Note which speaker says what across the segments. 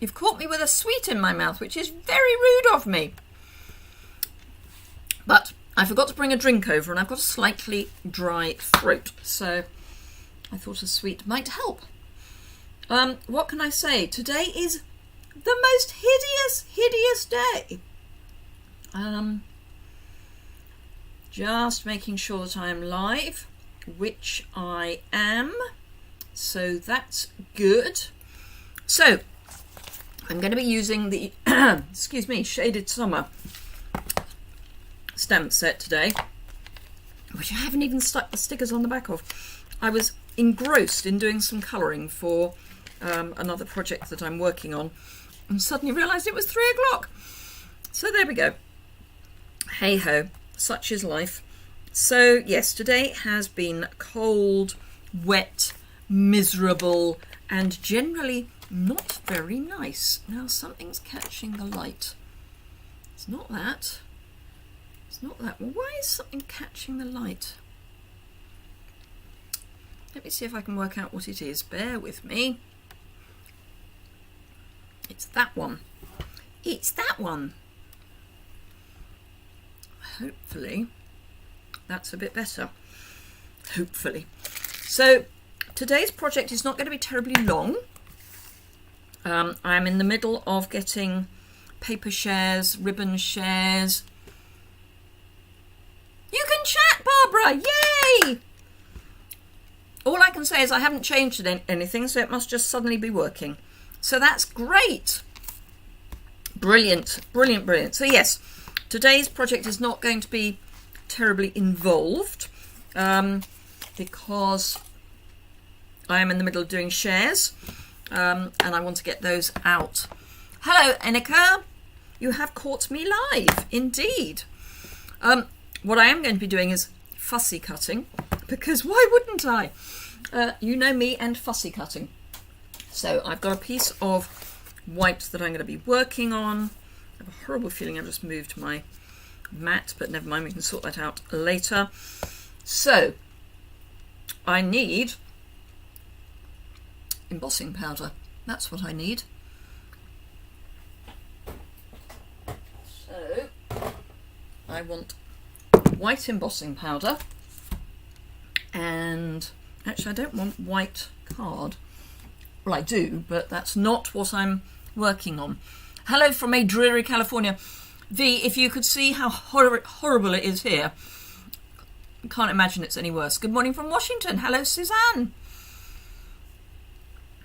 Speaker 1: You've caught me with a sweet in my mouth, which is very rude of me. But I forgot to bring a drink over and I've got a slightly dry throat. So I thought a sweet might help. What can I say? Today is the most hideous day. Just making sure that I am live, which I am. So that's good. So I'm going to be using the, excuse me, Shaded Summer stamp set today, which I haven't even stuck the stickers on the back of. I was engrossed in doing some colouring for another project that I'm working on and suddenly realised it was 3 o'clock. So there we go. Hey ho, such is life. So yes, today has been cold, wet, miserable and generally not very nice. Now something's catching the light. It's not that. It's not that. Well, why is something catching the light? Let me see if I can work out what it is. Bear with me. It's that one. It's that one. Hopefully that's a bit better. Hopefully. So today's project is not going to be terribly long. I'm in the middle of getting paper shares, ribbon shares. You can chat, Barbara! Yay! All I can say is I haven't changed anything, so it must just suddenly be working. So that's great. Brilliant, brilliant, brilliant. So yes, today's project is not going to be terribly involved because I am in the middle of doing shares and I want to get those out. Hello, Enika. You have caught me live, indeed. What I am going to be doing is fussy cutting, because why wouldn't I? You know me and fussy cutting. So I've got a piece of white that I'm going to be working on. I have a horrible feeling I've just moved my mat, but never mind, we can sort that out later. So I need embossing powder. That's what I need. So I want white embossing powder, and actually I don't want white card. Well, I do, but that's not what I'm working on. Hello from a dreary California. V, if you could see how horrible it is here, I can't imagine it's any worse. Good morning from Washington. Hello, Suzanne.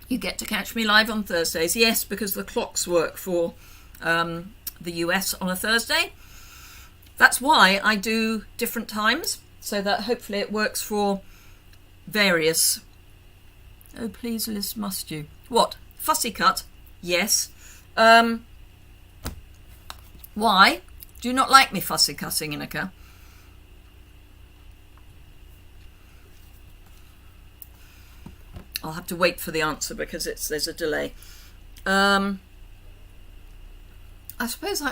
Speaker 1: You get to catch me live on Thursdays. Yes, because the clocks work for the US on a Thursday. That's why I do different times, so that hopefully it works for various. Oh, please, Liz, must you? What? Fussy cut? Yes. Why? Do you not like me fussy cutting, Inika? I'll have to wait for the answer because there's a delay. I suppose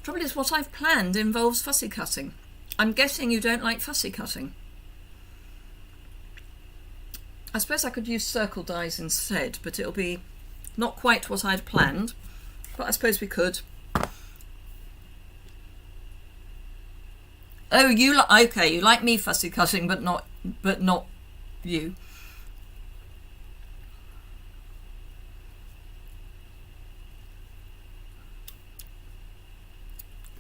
Speaker 1: trouble is what I've planned involves fussy cutting. I'm guessing you don't like fussy cutting. I suppose I could use circle dies instead, but it'll be not quite what I'd planned, but I suppose we could. Oh, okay, you like me fussy cutting, but not you.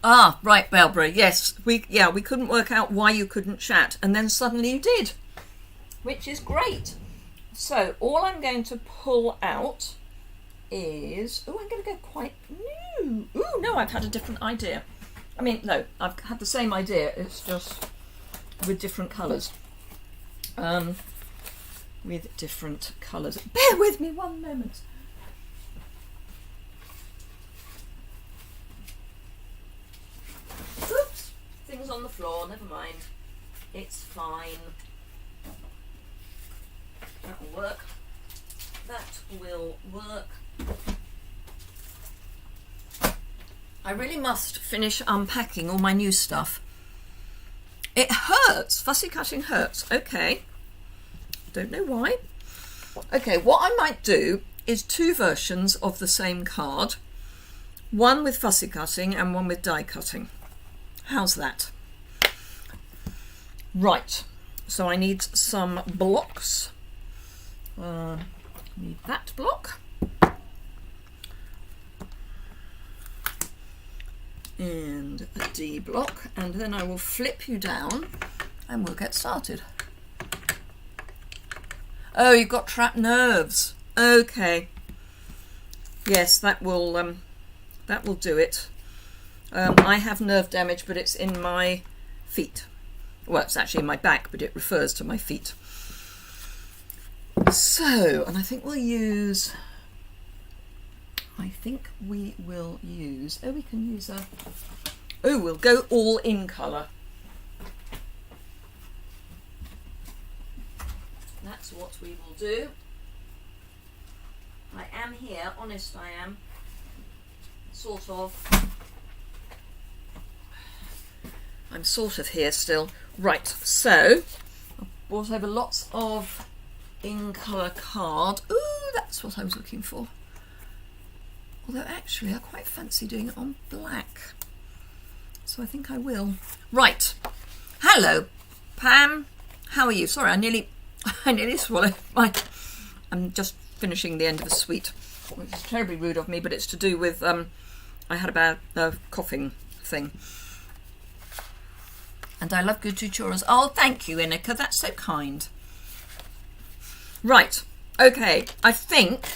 Speaker 1: Ah, right, Barbara, yes, we couldn't work out why you couldn't chat, and then suddenly you did, which is great. So all I'm going to pull out is, I'm going to go quite new. No, I've had a different idea. I mean, no, I've had the same idea, it's just with different colours. With different colours. Bear with me one moment. Oops, things on the floor, never mind. It's fine. That will work. That will work. I really must finish unpacking all my new stuff. It hurts. Fussy cutting hurts. Okay. Don't know why. Okay, what I might do is 2 versions of the same card, one with fussy cutting and one with die cutting. How's that? Right, so I need some blocks. Need that block. And a D block, and then I will flip you down and we'll get started. Oh, you've got trapped nerves. Okay. Yes, that will do it. I have nerve damage, but it's in my feet. Well, it's actually in my back, but it refers to my feet. So, and I think we'll use... Oh, we can use a... Oh, we'll go all in colour. That's what we will do. I am here, honest I am. Sort of. I'm sort of here still. Right, so I've brought over lots of in colour card. Ooh, that's what I was looking for. Although actually I quite fancy doing it on black. So I think I will. Right. Hello, Pam. How are you? Sorry, I nearly swallowed my... I'm just finishing the end of a sweet, which is terribly rude of me, but it's to do with... I had a bad coughing thing. And I love good tutorials. Oh, thank you, Inika. That's so kind. Right. Okay. I think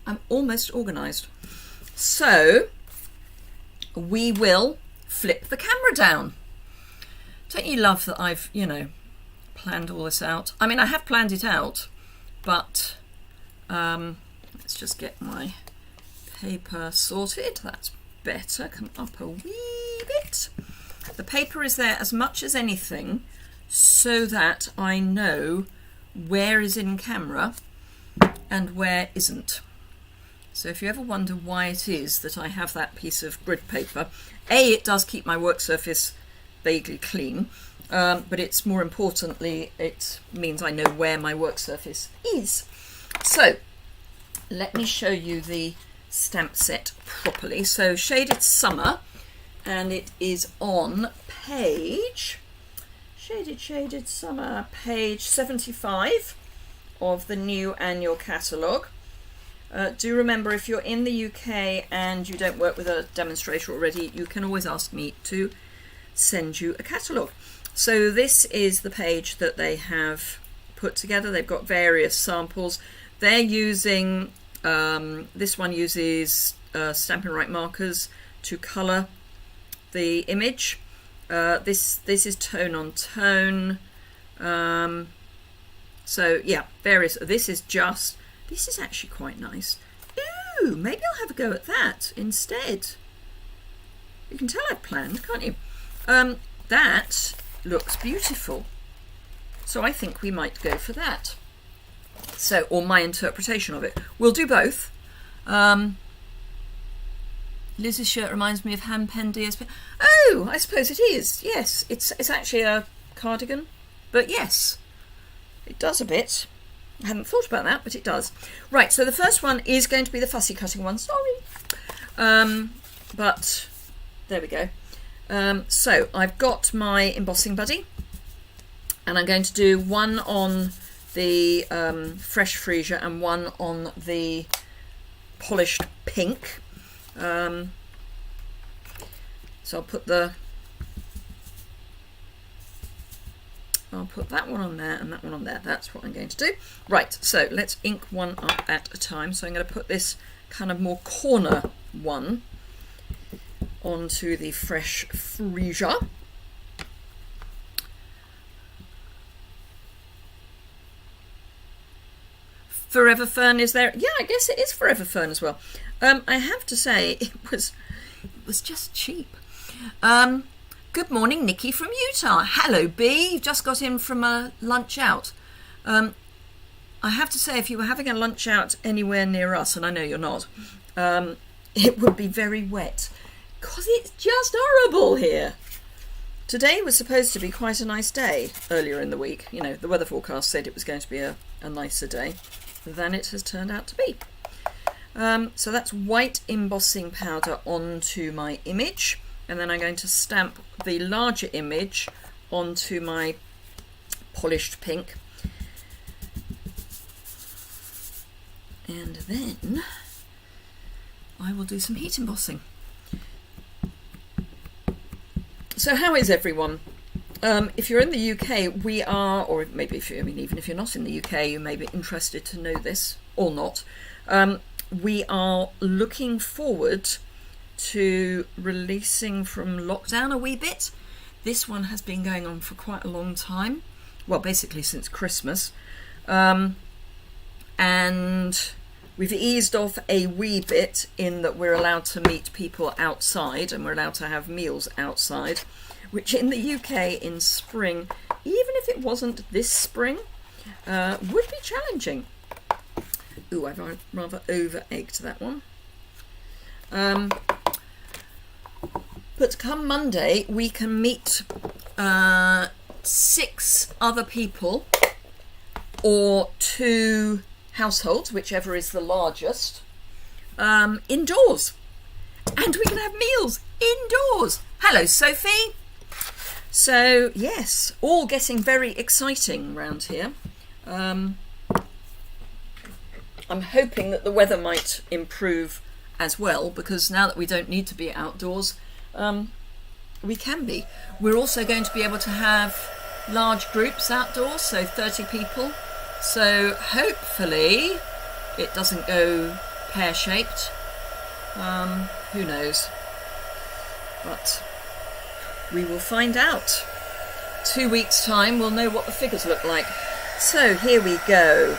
Speaker 1: I'm almost organised. So we will flip the camera down. Don't you love that I've, planned all this out? I mean, I have planned it out, but let's just get my paper sorted. That's better. Come up a wee bit. The paper is there as much as anything so that I know where is in camera and where isn't. So if you ever wonder why it is that I have that piece of grid paper, A, it does keep my work surface vaguely clean, but it's more importantly, it means I know where my work surface is. So let me show you the stamp set properly. So Shaded Summer, and it is on page, Shaded Summer, page 75 of the new annual catalogue. Do remember, if you're in the UK and you don't work with a demonstrator already, you can always ask me to send you a catalogue. So this is the page that they have put together. They've got various samples. They're using, this one uses Stampin' Right markers to colour the image. This is tone on tone. So yeah, various, this is actually quite nice. Ooh, maybe I'll have a go at that instead. You can tell I've planned, can't you? That looks beautiful. So I think we might go for that. So, or my interpretation of it. We'll do both. Liz's shirt reminds me of hand-pen DSP. Oh, I suppose it is. Yes, it's actually a cardigan. But yes, it does a bit. I hadn't thought about that, but it does. Right, so the first one is going to be the fussy cutting one. Sorry. But there we go. So I've got my embossing buddy, and I'm going to do one on the fresh freesia and one on the polished pink. So I'll put that one on there and that one on there. That's what I'm going to do. Right, so let's ink one up at a time. So I'm going to put this kind of more corner one onto the fresh freesia. Forever Fern is there. Yeah, I guess it is Forever Fern as well. I have to say it was just cheap. Good morning, Nikki from Utah. Hello, B. You've just got in from a lunch out. I have to say, if you were having a lunch out anywhere near us, and I know you're not, it would be very wet, because it's just horrible here. Today was supposed to be quite a nice day earlier in the week. You know, the weather forecast said it was going to be a nicer day. than it has turned out to be. So that's white embossing powder onto my image, and then I'm going to stamp the larger image onto my polished pink. And then I will do some heat embossing. So how is everyone? If you're in the UK, we are, or maybe if you, I mean, even if you're not in the UK, you may be interested to know this or not. We are looking forward to releasing from lockdown a wee bit. This one has been going on for quite a long time. Well, basically since Christmas. And we've eased off a wee bit in that we're allowed to meet people outside and we're allowed to have meals outside, which in the UK in spring, even if it wasn't this spring, would be challenging. Ooh, I've rather over-egged that one. But come Monday, we can meet 6 other people or 2 households, whichever is the largest, indoors. And we can have meals indoors. Hello, Sophie. So, yes, all getting very exciting around here. I'm hoping that the weather might improve as well, because now that we don't need to be outdoors, we can be. We're also going to be able to have large groups outdoors, so 30 people. So hopefully it doesn't go pear-shaped. Who knows? But we will find out. 2 weeks' time, we'll know what the figures look like. So here we go.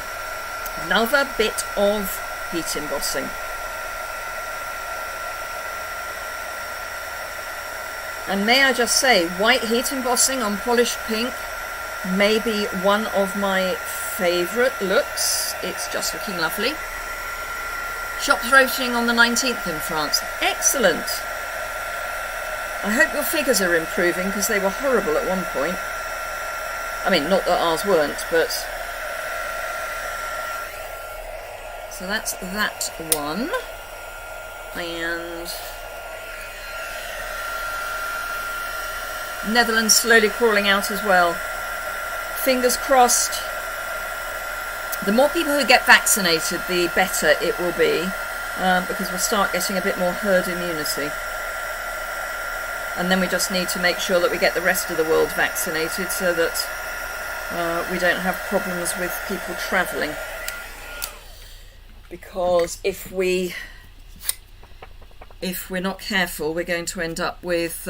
Speaker 1: Another bit of heat embossing. And may I just say, white heat embossing on polished pink may be one of my favourite looks. It's just looking lovely. Shops opening on the 19th in France. Excellent. I hope your figures are improving, because they were horrible at one point. I mean, not that ours weren't, but... So that's that one. And Netherlands slowly crawling out as well. Fingers crossed. The more people who get vaccinated, the better it will be, because we'll start getting a bit more herd immunity. And then we just need to make sure that we get the rest of the world vaccinated so that we don't have problems with people travelling. Because if we're not careful, we're going to end up with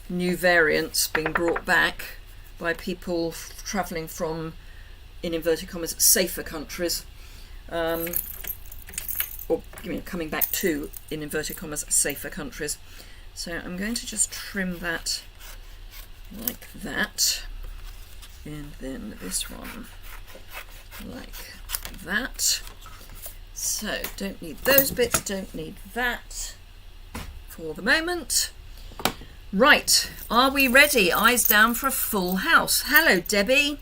Speaker 1: new variants being brought back by people travelling from, in inverted commas, safer countries, or coming back to, in inverted commas, safer countries. So I'm going to just trim that like that, and then this one like that. So don't need those bits, don't need that for the moment. Right, are we ready? Eyes down for a full house. Hello, Debbie.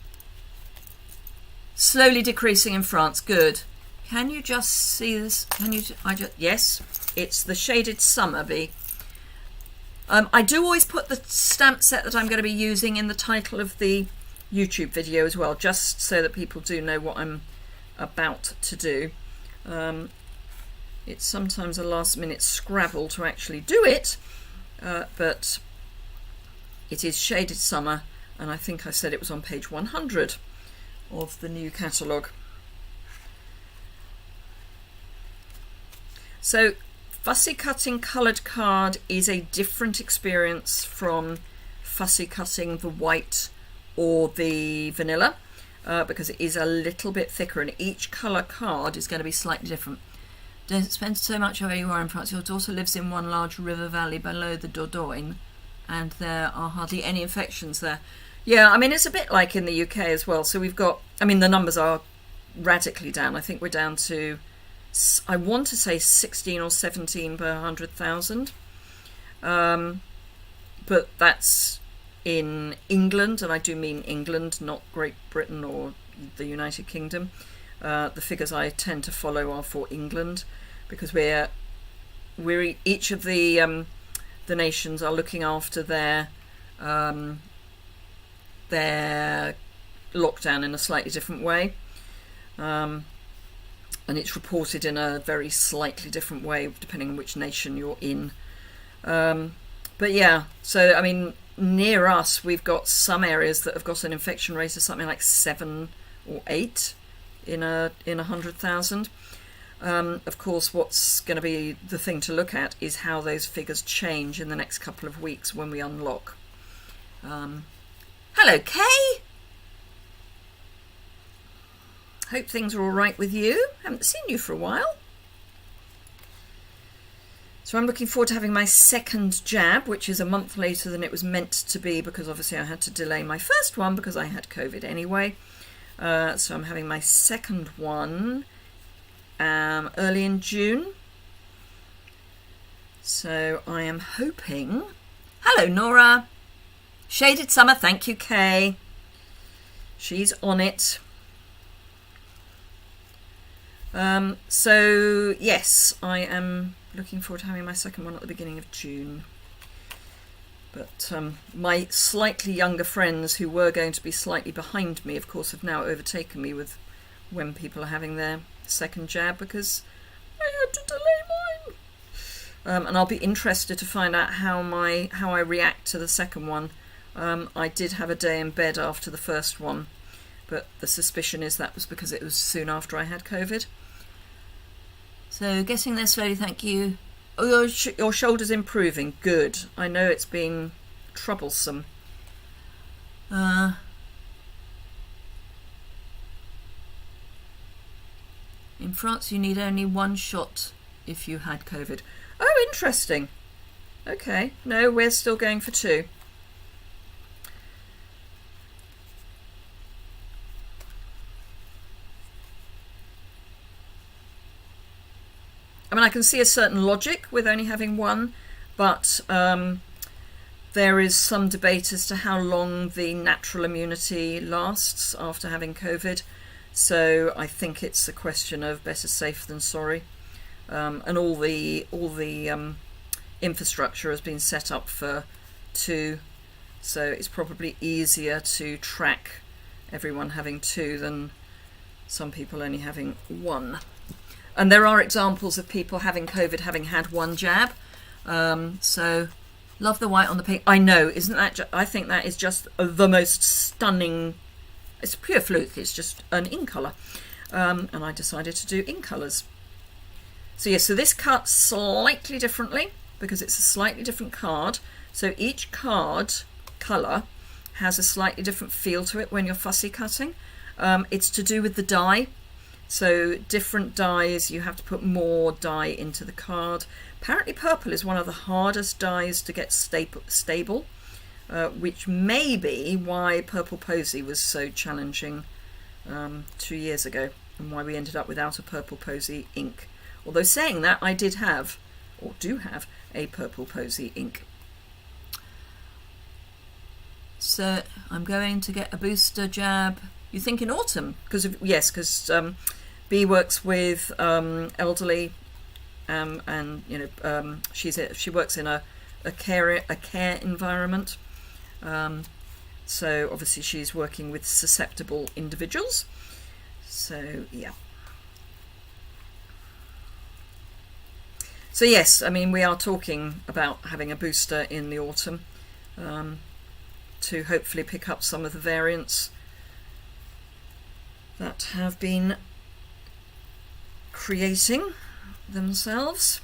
Speaker 1: Slowly decreasing in France. Good. Can you just see this? Can you? Yes, it's the shaded summer bee. I do always put the stamp set that I'm going to be using in the title of the YouTube video as well, just so that people do know what I'm about to do. It's sometimes a last-minute scrabble to actually do it, but it is shaded summer, and I think I said it was on page 100 of the new catalogue. So Fussy Cutting coloured card is a different experience from Fussy Cutting the white or the vanilla, because it is a little bit thicker, and each colour card is going to be slightly different. Don't spend so much where you are in France. Your daughter lives in one large river valley below the Dordogne, and there are hardly any infections there. Yeah, I mean, it's a bit like in the UK as well. So we've got, I mean, the numbers are radically down. I think we're down to, I want to say 16 or 17 per 100,000. But that's in England, and I do mean England, not Great Britain or the United Kingdom. The figures I tend to follow are for England, because we're each of the nations are looking after their lockdown in a slightly different way, and it's reported in a very slightly different way depending on which nation you're in. But yeah, so I mean, near us we've got some areas that have got an infection rate of something like 7 or 8 in 100,000. Of course, what's going to be the thing to look at is how those figures change in the next couple of weeks when we unlock. Hello, Kay. Hope things are all right with you. Haven't seen you for a while. So I'm looking forward to having my second jab, which is a month later than it was meant to be, because obviously I had to delay my first one because I had COVID anyway. So I'm having my second one early in June. So I am hoping... Hello, Nora. Shaded Summer, thank you, Kay. She's on it. So yes, I am looking forward to having my second one at the beginning of June. But my slightly younger friends, who were going to be slightly behind me, of course, have now overtaken me with when people are having their second jab, because I had to delay mine. And I'll be interested to find out how I react to the second one. I did have a day in bed after the first one, but the suspicion is that was because it was soon after I had COVID. So getting there slowly, thank you. Oh, your shoulder's improving. Good. I know it's been troublesome. In France, you need only one shot if you had COVID. Oh, interesting. Okay. No, we're still going for 2. I mean, I can see a certain logic with only having one, but there is some debate as to how long the natural immunity lasts after having COVID. So I think it's a question of better safe than sorry. And all the infrastructure has been set up for 2, so it's probably easier to track everyone having 2 than some people only having 1. And there are examples of people having COVID having had 1 jab. So love the white on the pink. I know, isn't that? I think that is just the most stunning. It's pure fluke. It's just an ink colour, and I decided to do ink colours. So yes, so this cuts slightly differently because it's a slightly different card. So each card colour has a slightly different feel to it when you're fussy cutting. It's to do with the dye. So different dyes, you have to put more dye into the card. Apparently purple is one of the hardest dyes to get stable, which may be why Purple Posy was so challenging 2 years ago, and why we ended up without a Purple Posy ink. Although saying that, I did have, or do have, a Purple Posy ink. So I'm going to get a booster jab. You think in autumn? Because Bee works with elderly, and she works in a care environment. So obviously she's working with susceptible individuals. So yeah. So yes, I mean, we are talking about having a booster in the autumn to hopefully pick up some of the variants that have been creating themselves.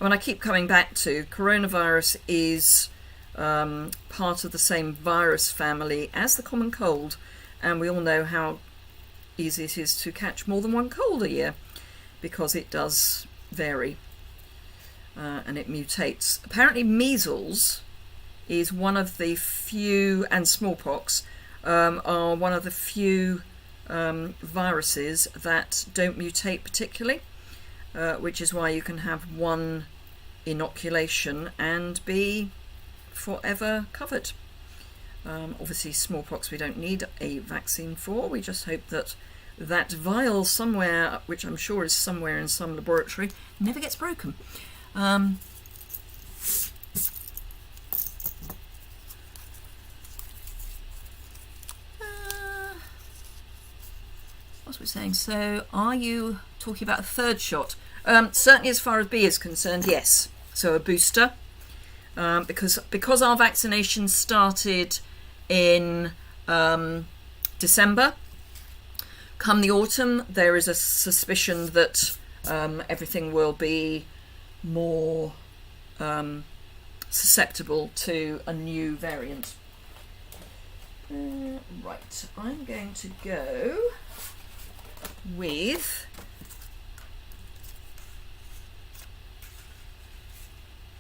Speaker 1: I mean, I keep coming back to coronavirus is part of the same virus family as the common cold, and we all know how easy it is to catch more than one cold a year because it does vary and it mutates. Apparently measles is one of the few, and smallpox are one of the few viruses that don't mutate particularly, which is why you can have one inoculation and be forever covered. Obviously smallpox we don't need a vaccine for, we just hope that that vial somewhere, which I'm sure is somewhere in some laboratory, never gets broken. What was we saying? So are you talking about a third shot? Certainly as far as B is concerned, yes. So a booster. Because our vaccination started in December. Come the autumn, there is a suspicion that everything will be more susceptible to a new variant. Right, I'm going to go with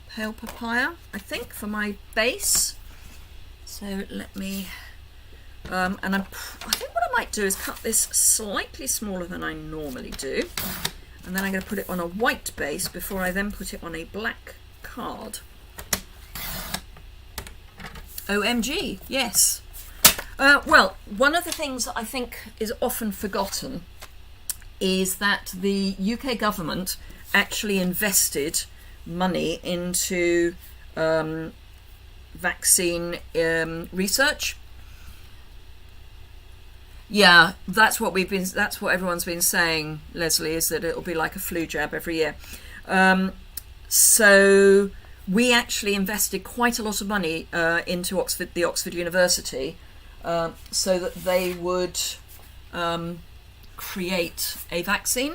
Speaker 1: pale papaya, I think, for my base. So let me, and I think what I might do is cut this slightly smaller than I normally do, and then I'm going to put it on a white base before I then put it on a black card. OMG, yes. Well, one of the things that I think is often forgotten is that the UK government actually invested money into vaccine research. Yeah, that's what everyone's been saying, Leslie, is that it'll be like a flu jab every year. So we actually invested quite a lot of money into the Oxford University, so that they would create a vaccine.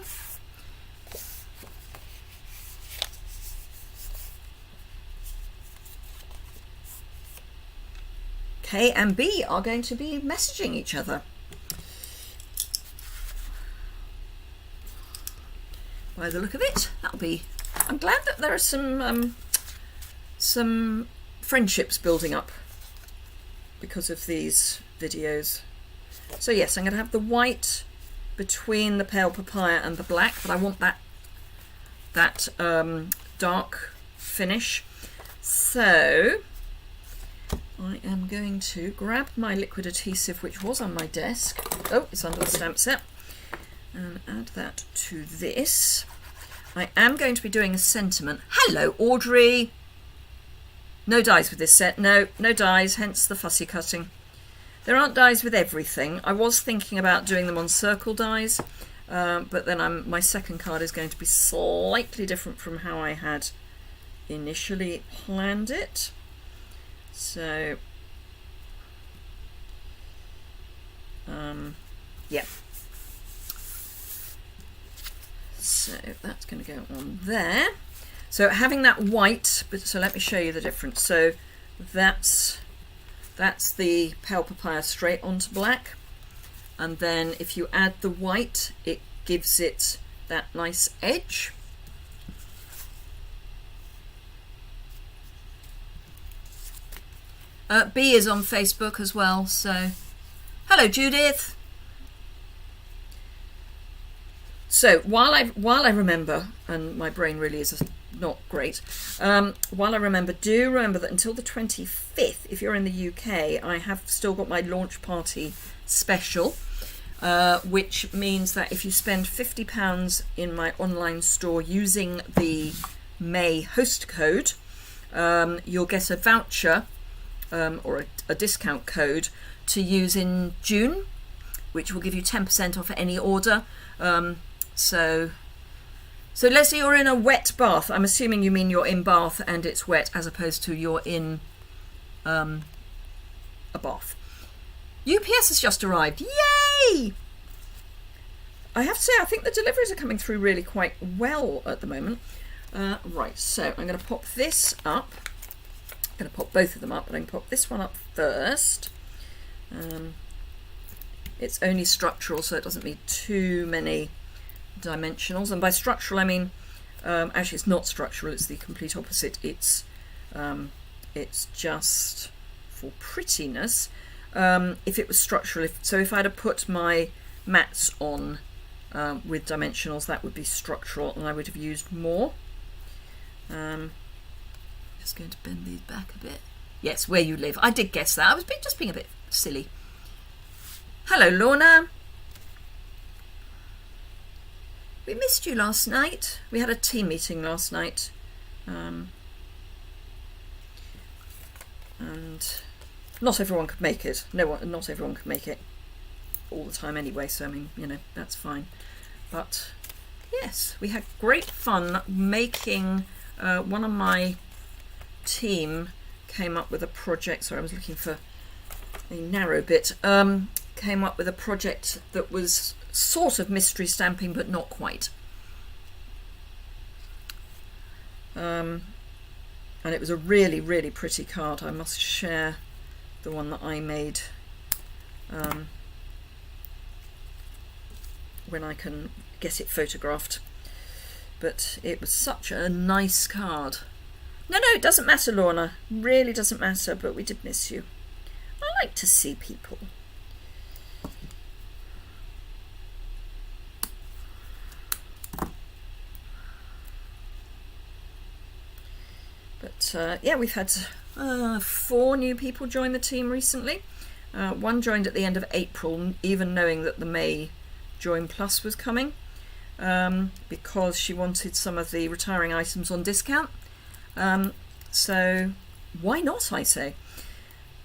Speaker 1: K and B are going to be messaging each other. By the look of it, that'll be. I'm glad that there are some friendships building up because of these videos. So yes, I'm going to have the white between the pale papaya and the black, but I want that dark finish. So I am going to grab my liquid adhesive, which was on my desk. Oh, it's under the stamp set. And add that to this. I am going to be doing a sentiment. Hello, Audrey. No dies with this set. No dies, hence the fussy cutting. There aren't dies with everything. I was thinking about doing them on circle dies, but then my second card is going to be slightly different from how I had initially planned it. So, yeah. So that's going to go on there. So having that white, so let me show you the difference. So that's the pale papaya straight onto black, and then if you add the white, it gives it that nice edge. B is on Facebook as well, so hello Judith. So while I remember, and my brain really is not great, while I remember, do remember that until the 25th, if you're in the UK, I have still got my launch party special, which means that if you spend £50 in my online store using the May host code, you'll get a voucher or a discount code to use in June, which will give you 10% off any order. So Leslie, you're in a wet bath. I'm assuming you mean you're in Bath and it's wet, as opposed to you're in a bath. UPS has just arrived. Yay! I have to say, I think the deliveries are coming through really quite well at the moment. Right, so I'm going to pop this up. I'm going to pop both of them up, but I can pop this one up first. It's only structural, so it doesn't need too many dimensionals. And by structural, I mean, actually it's not structural, it's the complete opposite. It's just for prettiness. If it was structural, if I'd have put my mats on with dimensionals, that would be structural, and I would have used more. Just going to bend these back a bit. Yes, where you live. I did guess that. I was just being a bit silly. Hello, Lorna. We missed you last night. We had a team meeting last night. And not everyone could make it. Not everyone could make it all the time anyway, so I mean, you know, that's fine. But yes, we had great fun making, one of my team came up with a project. Sorry, I was looking for a narrow bit. Came up with a project that was sort of mystery stamping, but not quite. And it was a really, really pretty card. I must share the one that I made when I can get it photographed. But it was such a nice card. No, it doesn't matter, Lorna. Really doesn't matter, but we did miss you. I like to see people. But yeah, we've had 4 new people join the team recently. One joined at the end of April, even knowing that the May Join Plus was coming, because she wanted some of the retiring items on discount. So why not, I say.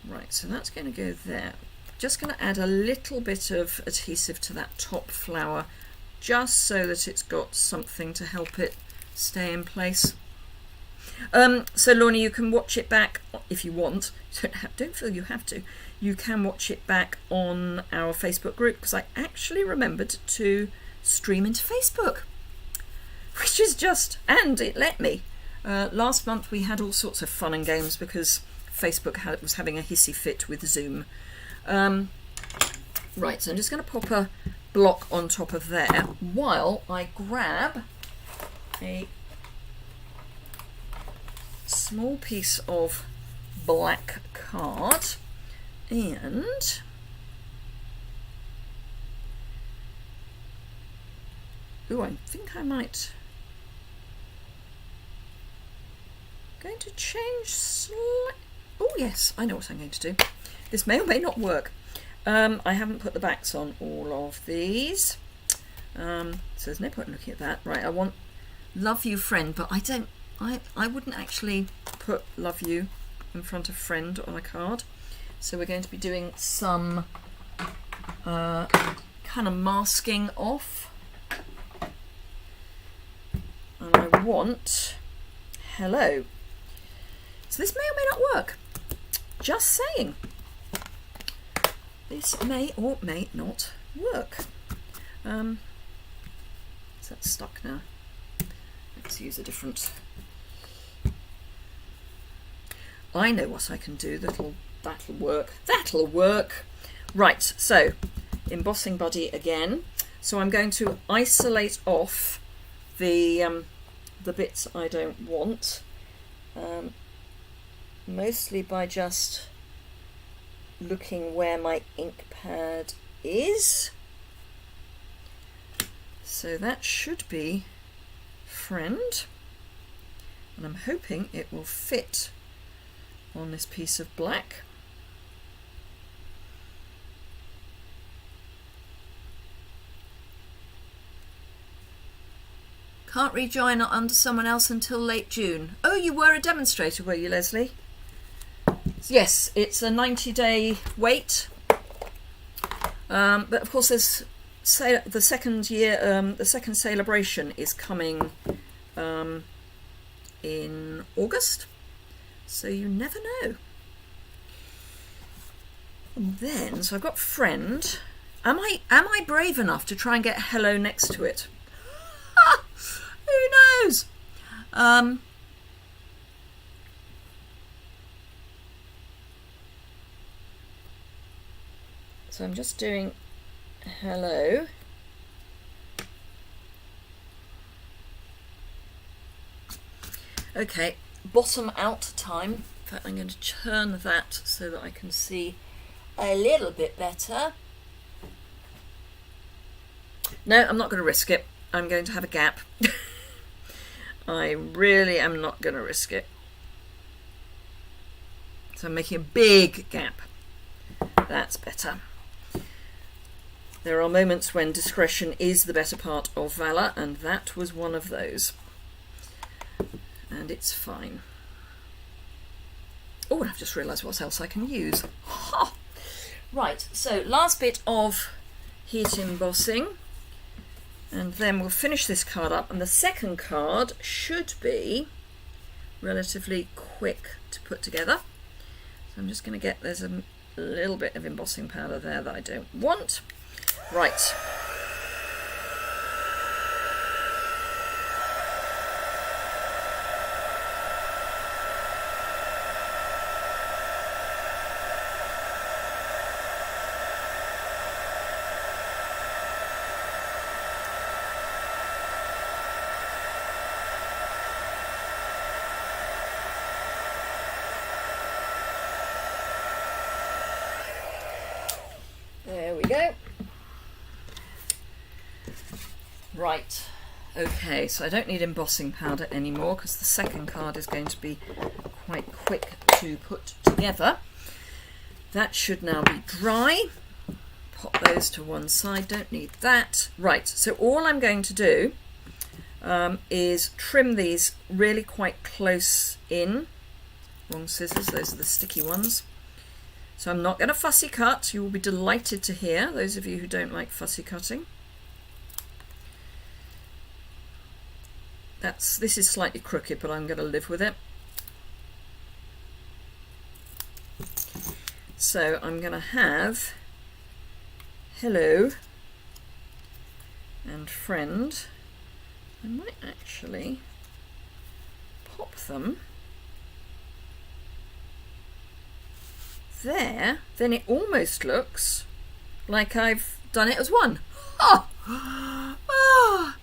Speaker 1: Right, so that's going to go there. Just going to add a little bit of adhesive to that top flower, just so that it's got something to help it stay in place. So Lorna, you can watch it back if you want. Don't feel you have to. You can watch it back on our Facebook group, because I actually remembered to stream into Facebook, which is just, and it let me. Last month we had all sorts of fun and games because Facebook was having a hissy fit with Zoom. Right, so I'm just going to pop a block on top of there while I grab a small piece of black card, and I think I might going to change oh yes, I know what I'm going to do. This may or may not work. I haven't put the backs on all of these, so there's no point in looking at that. Right, I want love you friend, but I wouldn't actually put love you in front of friend on a card. So we're going to be doing some kind of masking off. And I want hello. So this may or may not work. Just saying. This may or may not work. Is that stuck now? Let's use a different. I know what I can do. That'll work. That'll work. Right. So, embossing buddy again. So I'm going to isolate off the bits I don't want, mostly by just looking where my ink pad is. So that should be friend, and I'm hoping it will fit on this piece of black. Can't rejoin under someone else until late June. Oh, you were a demonstrator, were you, Leslie? Yes, it's a 90-day wait. But of course, there's the second celebration is coming in August, so you never know. And then, so I've got friend. Am I brave enough to try and get hello next to it? Who knows? So I'm just doing hello. Okay, bottom out time. In fact, I'm going to turn that so that I can see a little bit better. No, I'm not going to risk it. I'm going to have a gap. I really am not going to risk it. So I'm making a big gap. That's better. There are moments when discretion is the better part of valour, and that was one of those. And it's fine. Oh, and I've just realised what else I can use. Ha! Right, so last bit of heat embossing, and then we'll finish this card up, and the second card should be relatively quick to put together. So I'm just going to get, there's a little bit of embossing powder there that I don't want. Right. There we go. Right, okay, so I don't need embossing powder anymore because the second card is going to be quite quick to put together. That should now be dry. Pop those to one side, don't need that. Right, so all I'm going to do is trim these really quite close in. Wrong scissors, those are the sticky ones. So I'm not going to fussy cut. You will be delighted to hear, those of you who don't like fussy cutting. This is slightly crooked, but I'm going to live with it. So I'm going to have hello and friend. I might actually pop them there, then it almost looks like I've done it as one. Oh! Oh!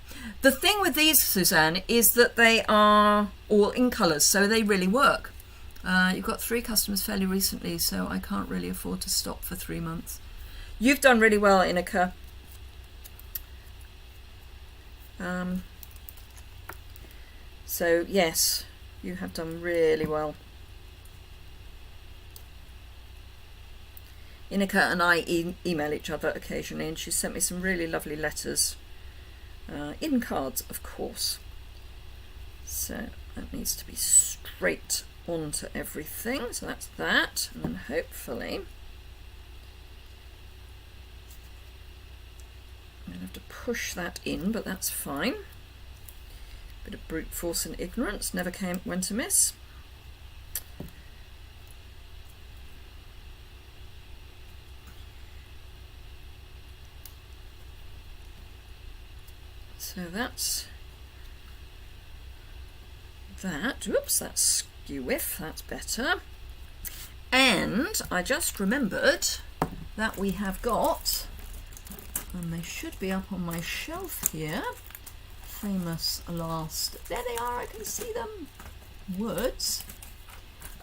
Speaker 1: The thing with these, Suzanne, is that they are all in colours, so they really work. You've got 3 customers fairly recently, so I can't really afford to stop for 3 months. You've done really well, Inika. So yes, you have done really well. Inika and I email each other occasionally, and she sent me some really lovely letters. In cards, of course. So that needs to be straight onto everything. So that's that, and then hopefully I'm going to have to push that in, but that's fine. Bit of brute force and ignorance never went amiss. So that's that. Oops, that's skew-whiff, that's better. And I just remembered that we have got, and they should be up on my shelf here, famous last, there they are, I can see them, words,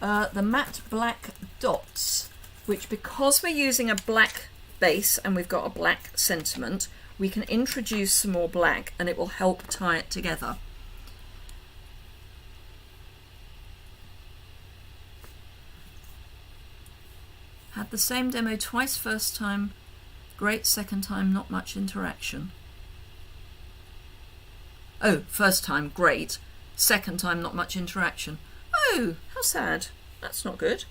Speaker 1: the matte black dots, which, because we're using a black base and we've got a black sentiment, we can introduce some more black and it will help tie it together. Had the same demo twice, first time great, second time not much interaction. Oh, first time great, second time not much interaction. Oh, how sad. That's not good.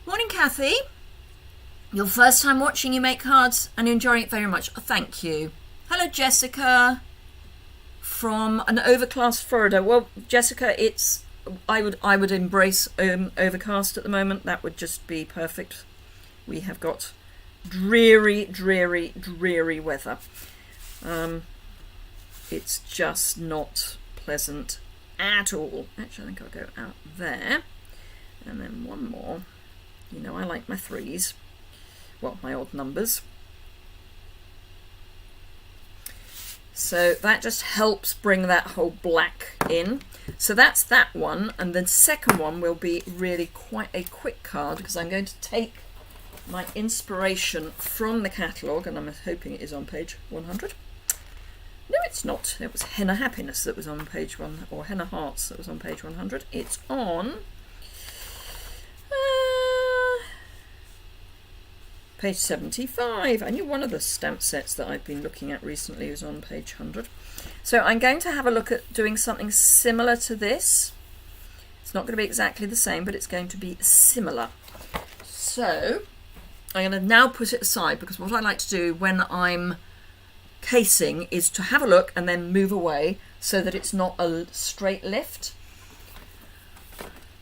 Speaker 1: Morning, Kathy. Your first time watching you make cards and you're enjoying it very much. Oh, thank you. Hello, Jessica from an overcast Florida. Well, Jessica, it's I would embrace overcast at the moment. That would just be perfect. We have got dreary, dreary, dreary weather. It's just not pleasant at all. Actually, I think I'll go out there, and then one more. You know, I like my 3s. Well, my odd numbers. So that just helps bring that whole black in. So that's that one, and the second one will be really quite a quick card because I'm going to take my inspiration from the catalogue, and I'm hoping it is on page 100. No, it's not. It was Henna Happiness that was on page 1, or Henna Hearts that was on page 100. It's on Page 75. I knew one of the stamp sets that I've been looking at recently was on page 100. So I'm going to have a look at doing something similar to this. It's not going to be exactly the same, but it's going to be similar. So I'm going to now put it aside, because what I like to do when I'm casing is to have a look and then move away so that it's not a straight lift.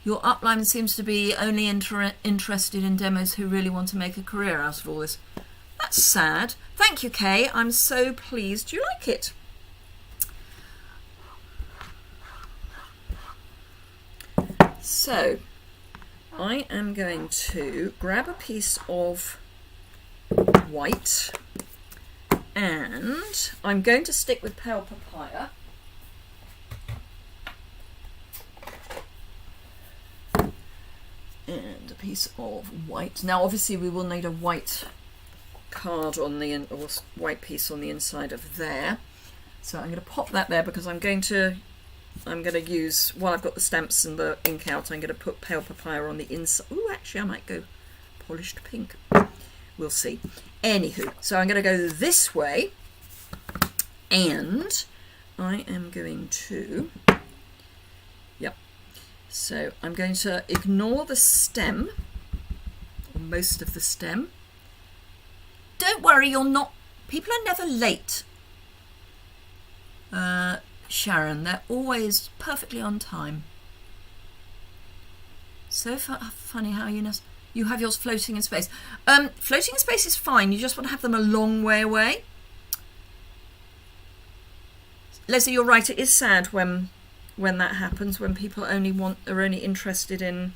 Speaker 1: Your upline seems to be only interested in demos who really want to make a career out of all this. That's sad. Thank you, Kay. I'm so pleased you like it. So I am going to grab a piece of white, and I'm going to stick with pale papaya. And a piece of white. Now obviously we will need a white card on the or white piece on the inside of there. So I'm going to pop that there because I'm going to use, while I've got the stamps and the ink out, I'm going to put pale papaya on the inside. Ooh, actually I might go polished pink. We'll see. Anywho, so I'm going to go this way, and I am going to, yep. So I'm going to ignore the stem, or most of the stem. Don't worry, you're not, people are never late. Sharon, they're always perfectly on time. So funny how you have yours floating in space. Floating in space is fine, you just want to have them a long way away. Leslie, you're right, it is sad when that happens, when people are only interested in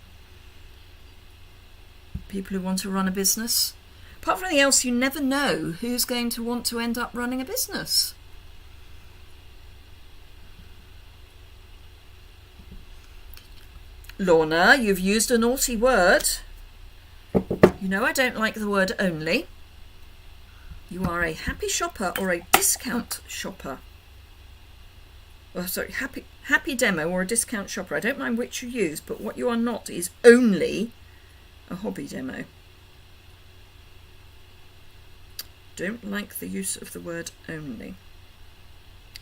Speaker 1: people who want to run a business. Apart from anything else, you never know who's going to want to end up running a business. Lorna, you've used a naughty word. You know I don't like the word only. You are a happy shopper or a discount shopper. Oh, sorry, happy demo or a discount shopper. I don't mind which you use, but what you are not is only a hobby demo. Don't like the use of the word only.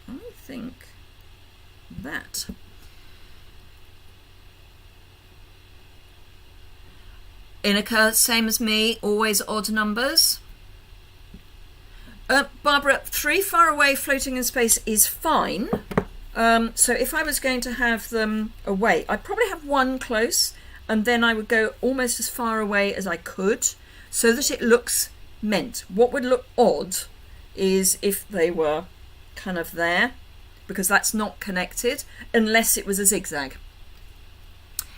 Speaker 1: I think that. Inika, same as me, always odd numbers. Barbara, 3 far away floating in space is fine. So if I was going to have them away, I'd probably have 1 close, and then I would go almost as far away as I could so that it looks meant. What would look odd is if they were kind of there, because that's not connected unless it was a zigzag.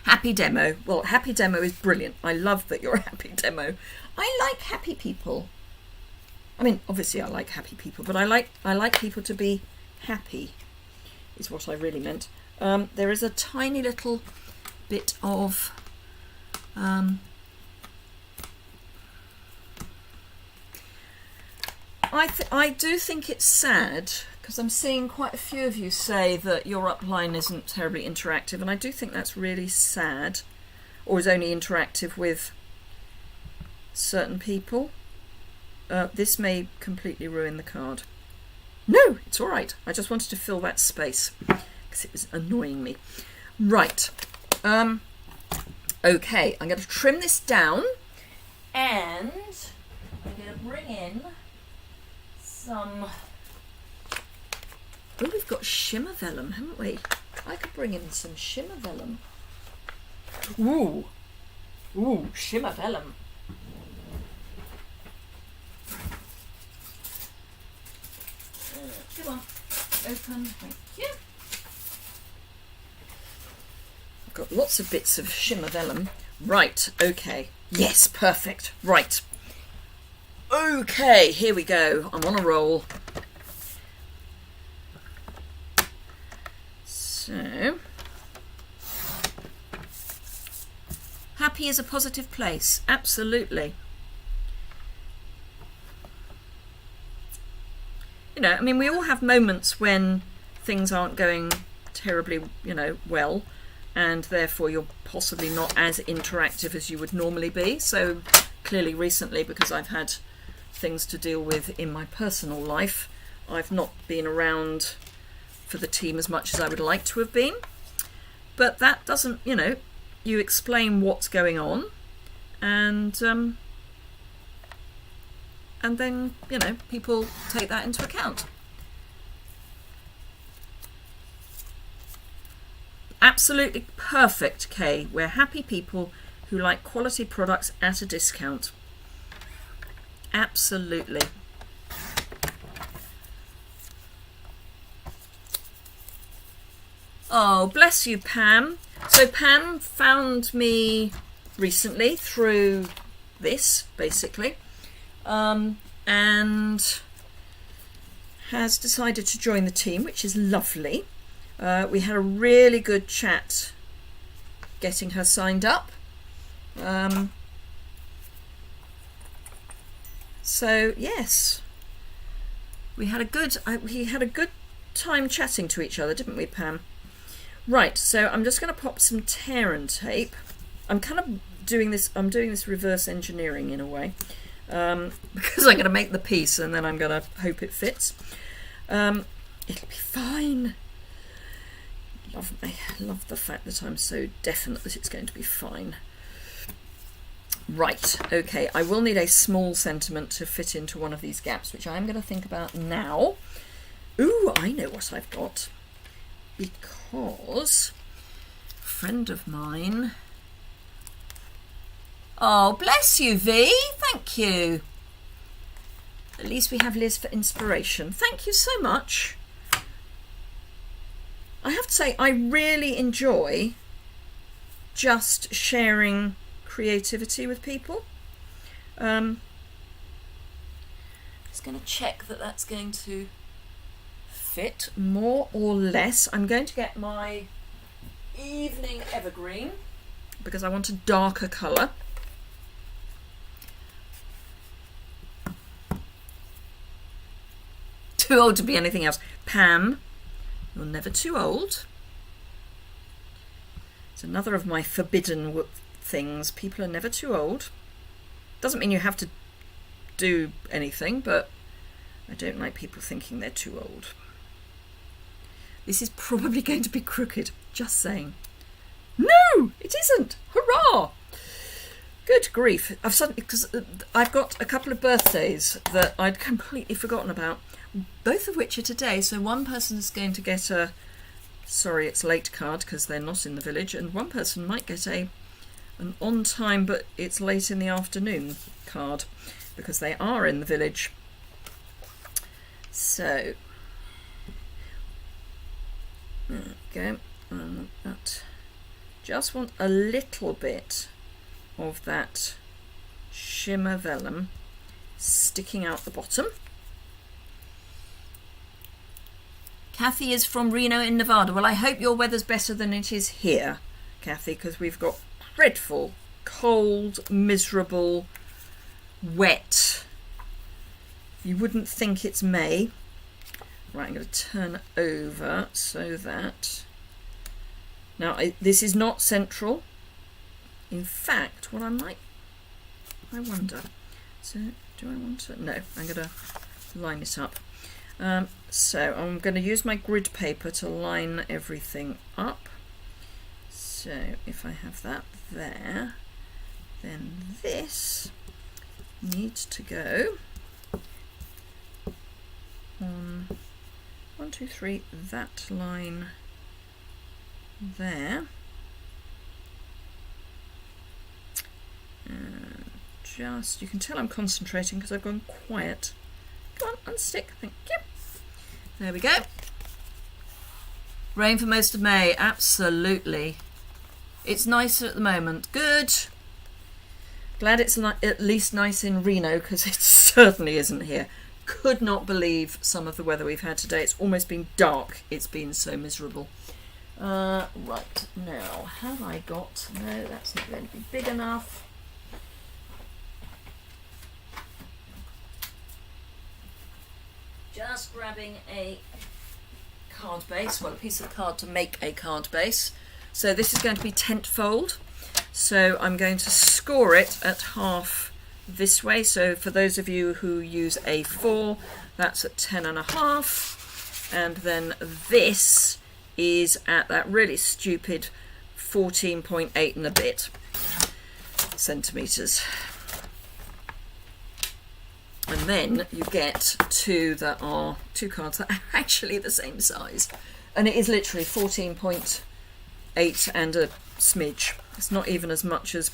Speaker 1: Happy demo. Well, happy demo is brilliant. I love that you're a happy demo. I like happy people. I mean, obviously I like happy people, but I like people to be happy, is what I really meant. There is a tiny little bit of I do think it's sad, because I'm seeing quite a few of you say that your upline isn't terribly interactive, and I do think that's really sad, or is only interactive with certain people. This may completely ruin the card. No, it's all right. I just wanted to fill that space because it was annoying me. Right. Okay, I'm going to trim this down, and I'm going to bring in some... Oh, we've got shimmer vellum, haven't we? I could bring in some shimmer vellum. Ooh. Ooh, shimmer vellum. Come on, open, thank you. I've got lots of bits of shimmer vellum. Right, okay. Yes, perfect. Right. Okay, here we go. I'm on a roll. So, happy is a positive place, absolutely. You know, I mean, we all have moments when things aren't going terribly, well, and therefore you're possibly not as interactive as you would normally be. So, clearly recently, because I've had things to deal with in my personal life, I've not been around for the team as much as I would like to have been. But that doesn't, you know, you explain what's going on, and then, you know, people take that into account. Absolutely perfect, Kay. We're happy people who like quality products at a discount. Absolutely. Oh, bless you, Pam. So Pam found me recently through this, basically, and has decided to join the team, which is lovely. We had a really good chat getting her signed up. So yes, we had a good time chatting to each other, didn't we, Pam? Right, so I'm just going to pop some tear and tape. I'm kind of doing this. I'm doing this reverse engineering in a way, because I'm going to make the piece and then I'm going to hope it fits. It'll be fine. Love the fact that I'm so definite that it's going to be fine. Right, okay, I will need a small sentiment to fit into one of these gaps, which I'm going to think about now. Ooh, I know what I've got. Because a friend of mine... Oh, bless you, V. Thank you. At least we have Liz for inspiration. Thank you so much. I have to say, I really enjoy just sharing creativity with people. Just going to check that that's going to fit more or less. I'm going to get my evening evergreen because I want a darker colour. Too old to be anything else. Pam, you're never too old. It's another of my forbidden things. People are never too old. Doesn't mean you have to do anything, but I don't like people thinking they're too old. This is probably going to be crooked, just saying. No, it isn't. Hurrah! Good grief. Because I've got a couple of birthdays that I'd completely forgotten about, both of which are today. So one person is going to get a sorry it's late card because they're not in the village, and one person might get an on time but it's late in the afternoon card because they are in the village. So there we go. Just want a little bit of that shimmer vellum sticking out the bottom. Kathy is from Reno in Nevada. Well, I hope your weather's better than it is here, Kathy, because we've got dreadful, cold, miserable, wet. You wouldn't think it's May. Right, I'm going to turn over so that... Now, this is not central. In fact, what I wonder. So, do I want to... No, I'm going to line it up. So I'm going to use my grid paper to line everything up. So if I have that there, then this needs to go on 1, 2, 3, that line there. And just, you can tell I'm concentrating because I've gone quiet. Come on, unstick, thank you. There we go. Rain for most of May, absolutely. It's nicer at the moment. Good. Glad it's at least nice in Reno because it certainly isn't here. Could not believe some of the weather we've had today. It's almost been dark. It's been so miserable. Right, now, have I got... No, that's not going to be big enough. Just grabbing a card base, well, a piece of card to make a card base. So this is going to be tent fold. So I'm going to score it at half this way. So for those of you who use A4, that's at 10.5, and then this is at that really stupid 14.8 and a bit centimetres. And then you get two cards that are actually the same size. And it is literally 14.8 and a smidge. It's not even as much as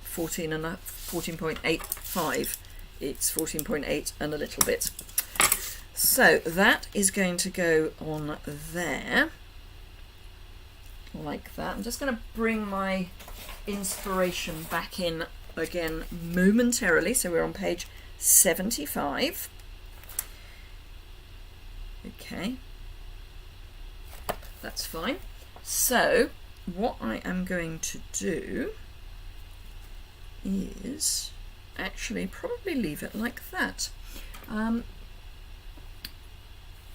Speaker 1: 14.85. It's 14.8 and a little bit. So that is going to go on there. Like that. I'm just going to bring my inspiration back in again momentarily. So we're on page 75. Okay, that's fine. So what I am going to do is actually probably leave it like that,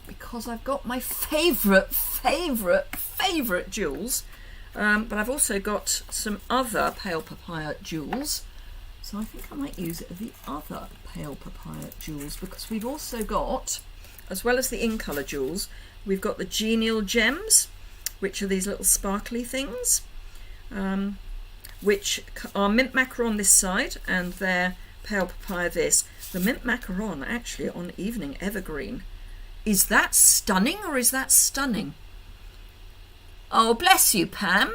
Speaker 1: because I've got my favourite jewels, but I've also got some other pale papaya jewels. So I think I might use the other pale papaya jewels, because we've also got, as well as the in colour jewels, we've got the genial gems, which are these little sparkly things, which are mint macaron this side, and they're pale papaya this. The mint macaron actually on evening evergreen. Is that stunning or is that stunning? Oh, bless you, Pam.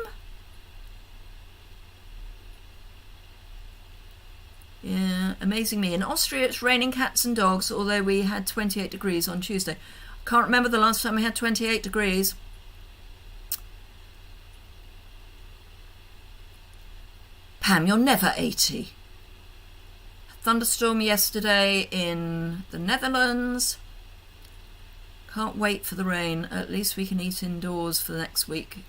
Speaker 1: Yeah, amazing me. In Austria it's raining cats and dogs, although we had 28 degrees on Tuesday. Can't remember the last time we had 28 degrees. Pam, you're never 80. Thunderstorm yesterday in the Netherlands. Can't wait for the rain. At least we can eat indoors for the next week.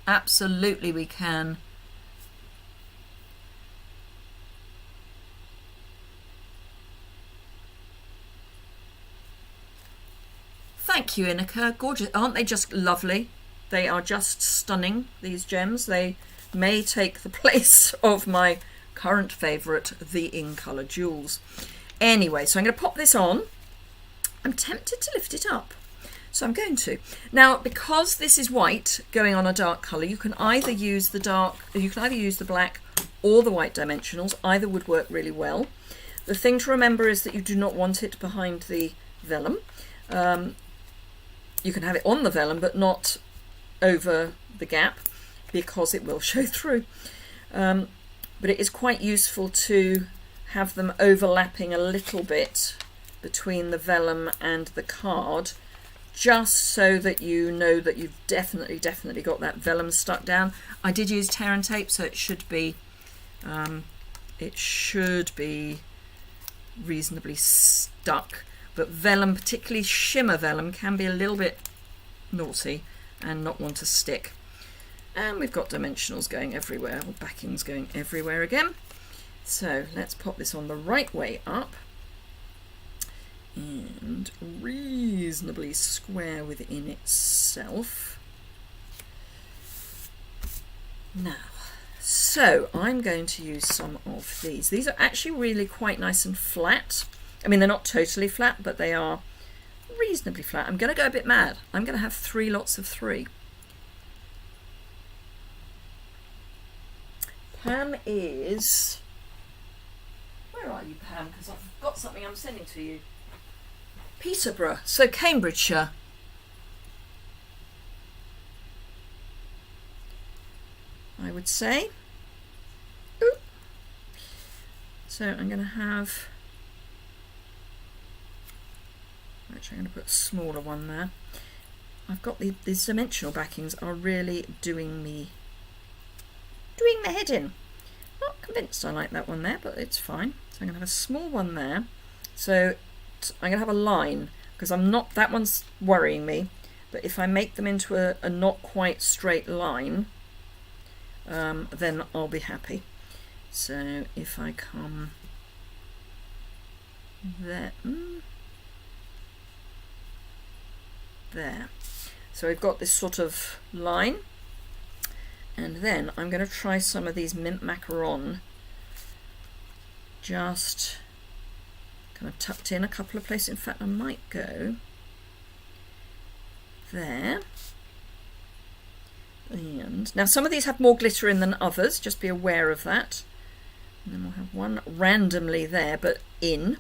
Speaker 1: Absolutely we can. Thank you, Inika. Gorgeous. Aren't they just lovely? They are just stunning, these gems. They may take the place of my current favourite, the in colour jewels. Anyway, so I'm going to pop this on. I'm tempted to lift it up, so I'm going to. Now, because this is white going on a dark colour, you can either use the black or the white dimensionals. Either would work really well. The thing to remember is that you do not want it behind the vellum. You can have it on the vellum, but not over the gap, because it will show through. But it is quite useful to have them overlapping a little bit between the vellum and the card, just so that you know that you've definitely got that vellum stuck down. I did use tear and tape, so it should be reasonably stuck. But vellum, particularly shimmer vellum, can be a little bit naughty and not want to stick. And we've got dimensionals going everywhere, or backings going everywhere again. So let's pop this on the right way up and reasonably square within itself. Now, so I'm going to use some of these. These are actually really quite nice and flat. I mean, they're not totally flat, but they are reasonably flat. I'm going to go a bit mad. I'm going to have 3 lots of 3. Pam is... Where are you, Pam? Because I've got something I'm sending to you. Peterborough, so Cambridgeshire. I would say. Ooh. So I'm going to have... Actually, I'm going to put a smaller one there. I've got these dimensional backings are really doing my head in. Not convinced I like that one there, but it's fine. So I'm going to have a small one there. So I'm going to have a line, because that one's worrying me. But if I make them into a not quite straight line, then I'll be happy. So if I come there. There. So we've got this sort of line, and then I'm going to try some of these mint macaron just kind of tucked in a couple of places. In fact, I might go there. And now some of these have more glitter in than others, just be aware of that. And then we'll have one randomly there, but in.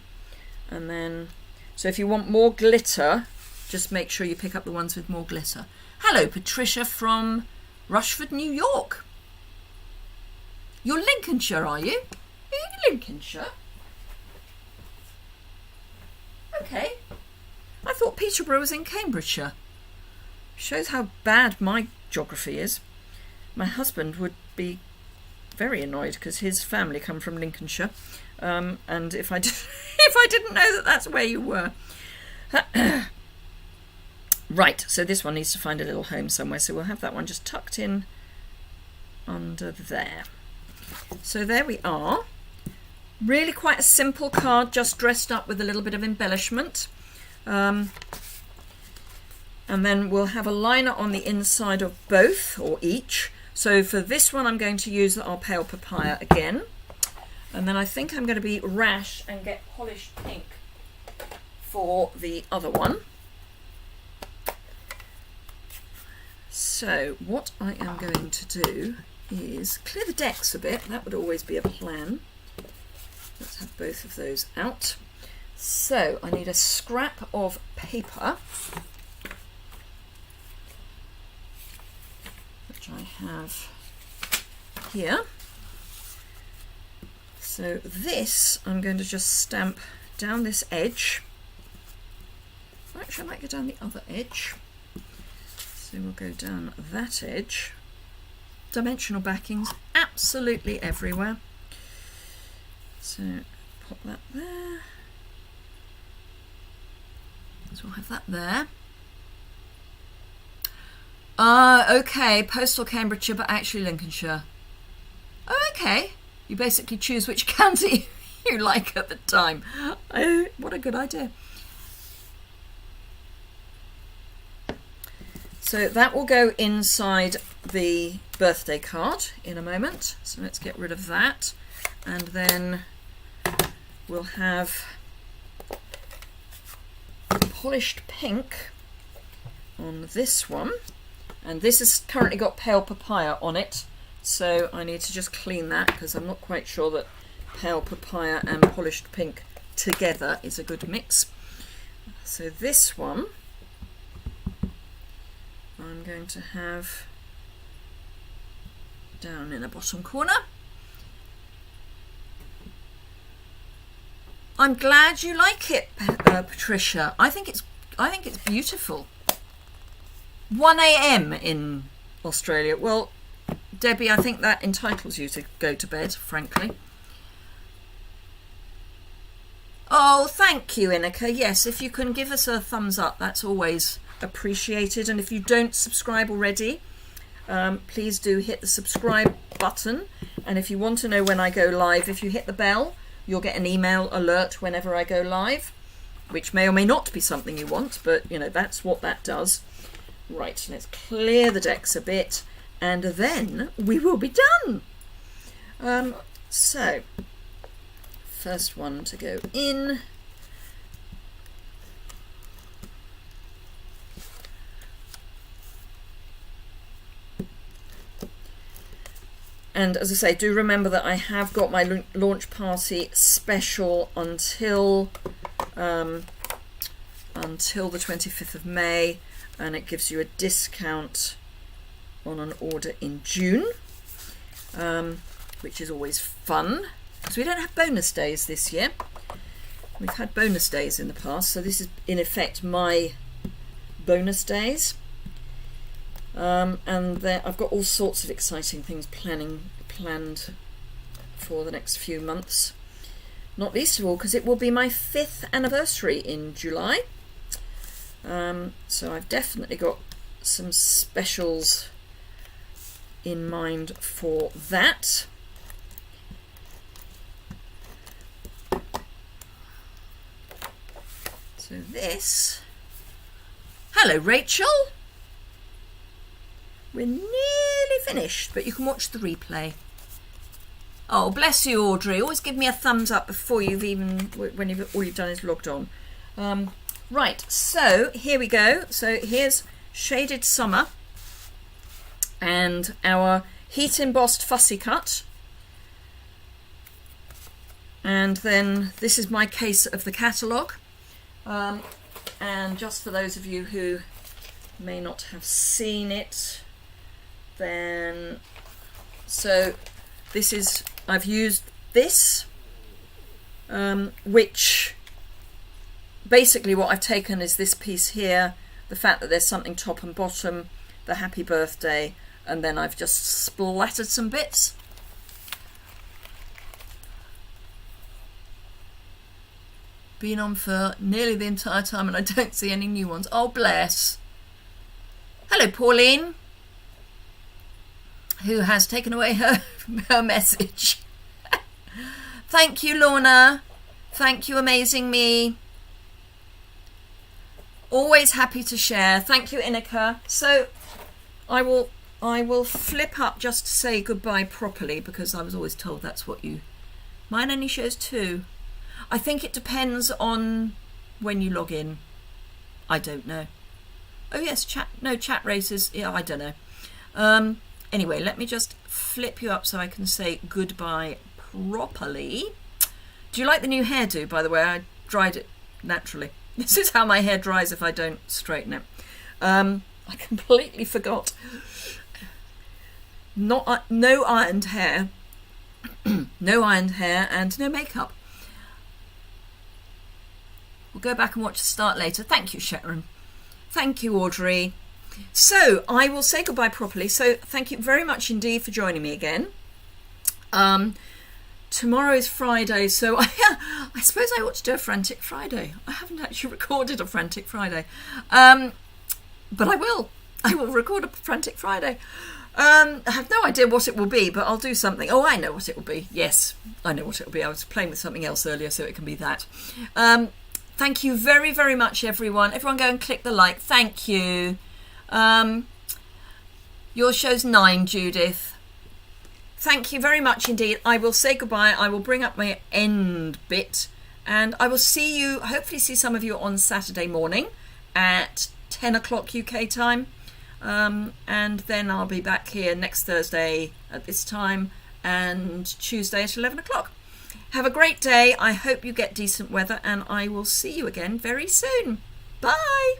Speaker 1: And then, so if you want more glitter, just make sure you pick up the ones with more glitter. Hello, Patricia from Rushford, New York. You're Lincolnshire, are you? Are you Lincolnshire? Okay. I thought Peterborough was in Cambridgeshire. Shows how bad my geography is. My husband would be very annoyed because his family come from Lincolnshire, and if I didn't know that that's where you were. Right, so this one needs to find a little home somewhere, so we'll have that one just tucked in under there. So there we are. Really quite a simple card, just dressed up with a little bit of embellishment. And then we'll have a liner on the inside of both, or each. So for this one I'm going to use our pale papaya again. And then I think I'm going to be rash and get polished pink for the other one. So what I am going to do is clear the decks a bit. That would always be a plan. Let's have both of those out. So I need a scrap of paper, which I have here. So this I'm going to just stamp down this edge. Actually, I might go down the other edge. So we'll go down that edge. Dimensional backings absolutely everywhere. So pop that there. So we'll have that there. Okay, postal Cambridgeshire, but actually Lincolnshire. Oh, okay. You basically choose which county you like at the time. Oh, what a good idea. So that will go inside the birthday card in a moment. So let's get rid of that. And then we'll have polished pink on this one. And this has currently got pale papaya on it. So I need to just clean that because I'm not quite sure that pale papaya and polished pink together is a good mix. So this one I'm going to have down in the bottom corner. I'm glad you like it, Patricia. I think it's beautiful. 1 AM in Australia. Well, Debbie, I think that entitles you to go to bed, frankly. Oh, thank you, Inika. Yes, if you can give us a thumbs up, that's always appreciated. And if you don't subscribe already, please do hit the subscribe button. And if you want to know when I go live, if you hit the bell, you'll get an email alert whenever I go live, which may or may not be something you want, but you know, that's what that does. Right, let's clear the decks a bit and then we will be done. So first one to go in. And as I say, do remember that I have got my launch party special until the 25th of May, and it gives you a discount on an order in June, which is always fun because we don't have bonus days this year. We've had bonus days in the past, so this is in effect my bonus days. And there, I've got all sorts of exciting things planned for the next few months. Not least of all because it will be my 5th anniversary in July. So I've definitely got some specials in mind for that. So this. Hello, Rachel. We're nearly finished, but you can watch the replay. Oh, bless you, Audrey. Always give me a thumbs up before you've even, when all you've done is logged on. Right, so here we go. So here's Shaded Summer and our heat embossed fussy cut. And then this is my case of the catalogue. And just for those of you who may not have seen it, then so this is, I've used this, which basically what I've taken is this piece here, the fact that there's something top and bottom, the happy birthday, and then I've just splattered some bits. Been on for nearly the entire time and I don't see any new ones. Oh, bless. Hello, Pauline, who has taken away her message. Thank you, Lorna. Thank you, Amazing Me. Always happy to share. Thank you, Inika. So I will flip up just to say goodbye properly, because I was always told that's what you... Mine only shows 2. I think it depends on when you log in. I don't know. Oh yes, chat races. Yeah, I don't know. Anyway, let me just flip you up so I can say goodbye properly. Do you like the new hairdo, by the way? I dried it naturally. This is how my hair dries if I don't straighten it. I completely forgot. No ironed hair. No ironed hair and no makeup. We'll go back and watch the start later. Thank you, Sharon. Thank you, Audrey. So I will say goodbye properly. So thank you very much indeed for joining me again. Tomorrow is Friday, so I suppose I ought to do a Frantic Friday. I haven't actually recorded a Frantic Friday, but I will. I will record a Frantic Friday. I have no idea what it will be, but I'll do something. Oh, I know what it will be. Yes, I know what it will be. I was playing with something else earlier, so it can be that. Thank you very, very much, everyone. Everyone go and click the like. Thank you. Your show's 9, Judith. Thank you very much indeed. I will say goodbye. I will bring up my end bit and I will see you, hopefully see some of you on Saturday morning at 10 o'clock UK time. And then I'll be back here next Thursday at this time and Tuesday at 11 o'clock. Have a great day. I hope you get decent weather and I will see you again very soon. Bye.